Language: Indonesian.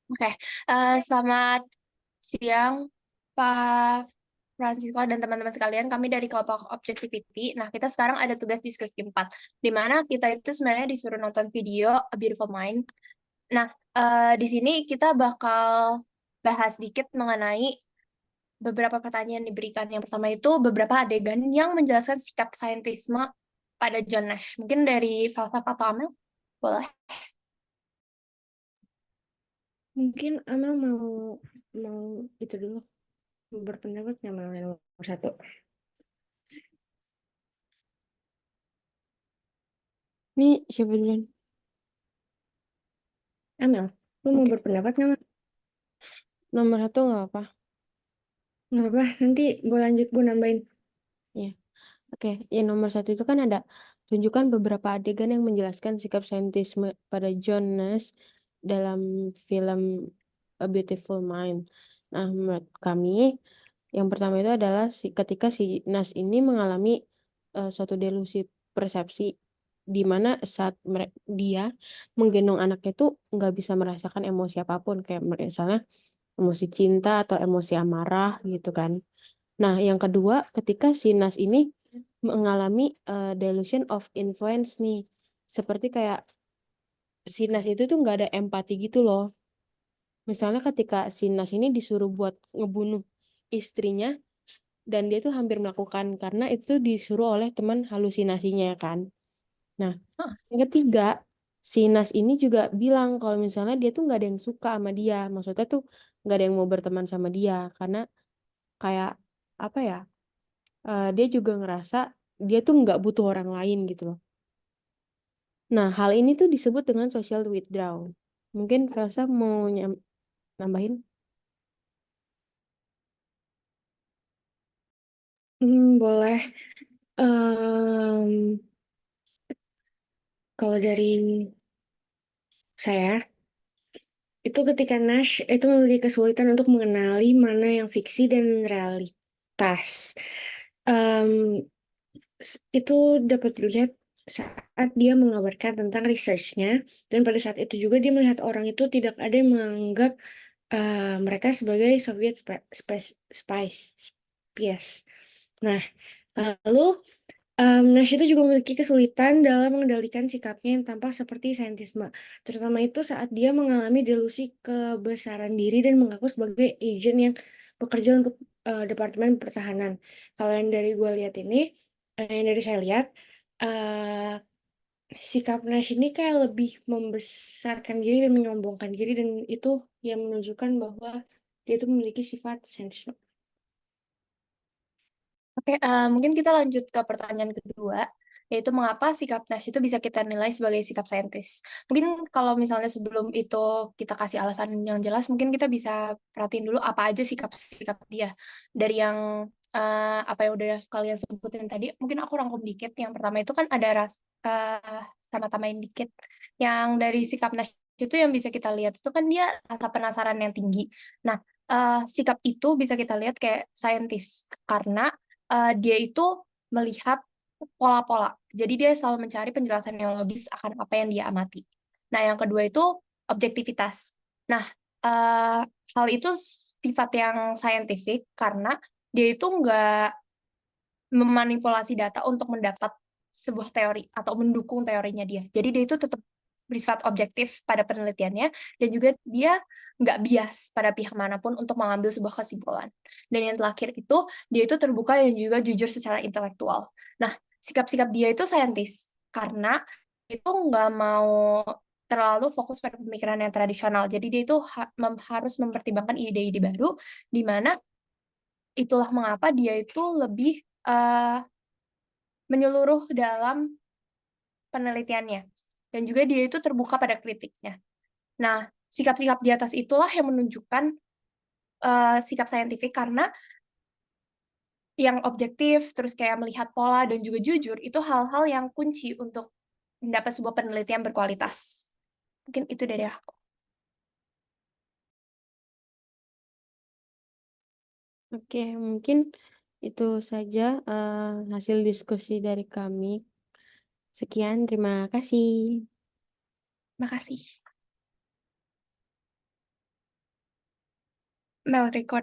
Oke, selamat siang Pak Francisco dan teman-teman sekalian. Kami dari kelompok Objectivity. Nah, kita sekarang ada tugas diskusi 4, di mana kita itu sebenarnya disuruh nonton video A Beautiful Mind. Nah, di sini kita bakal bahas sedikit mengenai beberapa pertanyaan yang diberikan. Yang pertama itu beberapa adegan yang menjelaskan sikap saintisme pada John Nash. Mungkin dari Falsafah atau Amel? Boleh. Mungkin Amel mau itu dulu berpendapat nggak Amel yang nomor satu. Ini siapa duluan? Amel, lu mau Oke. berpendapat nggak Amel? Nomor satu nggak apa? Nggak apa, nanti gue lanjut, gue nambahin. Ya, oke. Yang nomor satu itu kan ada tunjukkan beberapa adegan yang menjelaskan sikap saintisme pada John Nash dalam film A Beautiful Mind. Nah, menurut kami yang pertama itu adalah ketika si Nas ini mengalami suatu delusi persepsi di mana saat dia menggendong anaknya tuh nggak bisa merasakan emosi apapun kayak misalnya emosi cinta atau emosi amarah gitu kan. Nah, yang kedua ketika si Nas ini mengalami delusion of influence nih, seperti kayak si Nas itu tuh nggak ada empati gitu loh. Misalnya ketika si Nas ini disuruh buat ngebunuh istrinya dan dia tuh hampir melakukan karena itu tuh disuruh oleh teman halusinasinya kan. Nah, Hah. yang ketiga, si Nas ini juga bilang kalau misalnya dia tuh nggak ada yang suka sama dia, maksudnya tuh nggak ada yang mau berteman sama dia karena kayak apa ya? Dia juga ngerasa dia tuh nggak butuh orang lain gitu loh. Nah, hal ini tuh disebut dengan social withdrawal. Mungkin Velsa mau nambahin? Boleh. Em, Kalau dari saya, itu ketika Nash itu memiliki kesulitan untuk mengenali mana yang fiksi dan realitas. Em, itu dapat dilihat saat dia mengabarkan tentang researchnya, dan pada saat itu juga dia melihat orang itu tidak ada yang menganggap mereka sebagai Soviet spies. Nah, lalu Nash itu juga memiliki kesulitan dalam mengendalikan sikapnya yang tampak seperti saintisme, terutama itu saat dia mengalami delusi kebesaran diri dan mengaku sebagai agen yang bekerja untuk Departemen Pertahanan. Kalau yang dari gue lihat ini, yang dari saya lihat, eh, sikap Nash ini kayak lebih membesarkan diri dan menyombongkan diri, dan itu yang menunjukkan bahwa dia itu memiliki sifat saintisme. Oke, mungkin kita lanjut ke pertanyaan kedua, yaitu mengapa sikap Nash itu bisa kita nilai sebagai sikap saintis. Mungkin kalau misalnya sebelum itu kita kasih alasan yang jelas, mungkin kita bisa perhatiin dulu apa aja sikap-sikap dia. Dari yang apa yang udah kalian sebutin tadi, mungkin aku rangkum dikit. Yang pertama itu kan ada sama tambahin dikit. Yang dari sikap Nash itu yang bisa kita lihat itu kan dia rasa penasaran yang tinggi. Nah, sikap itu bisa kita lihat kayak saintis karena dia itu melihat pola-pola. Jadi dia selalu mencari penjelasan yang logis akan apa yang dia amati. Nah, yang kedua itu objektivitas. Nah, eh, hal itu sifat yang saintifik karena dia itu nggak memanipulasi data untuk mendapat sebuah teori atau mendukung teorinya dia. Jadi dia itu tetap bersifat objektif pada penelitiannya dan juga dia nggak bias pada pihak manapun untuk mengambil sebuah kesimpulan. Dan yang terakhir itu dia itu terbuka dan juga jujur secara intelektual. Nah, sikap-sikap dia itu saintis karena itu nggak mau terlalu fokus pada pemikiran yang tradisional. Jadi dia itu harus mempertimbangkan ide-ide baru, di mana itulah mengapa dia itu lebih eh, menyeluruh dalam penelitiannya. Dan juga dia itu terbuka pada kritiknya. Nah, sikap-sikap di atas itulah yang menunjukkan sikap saintifik karena yang objektif, terus kayak melihat pola dan juga jujur, itu hal-hal yang kunci untuk mendapat sebuah penelitian berkualitas. Mungkin itu dari aku. Oke, mungkin itu saja hasil diskusi dari kami. Sekian, terima kasih. Makasih. Mel record.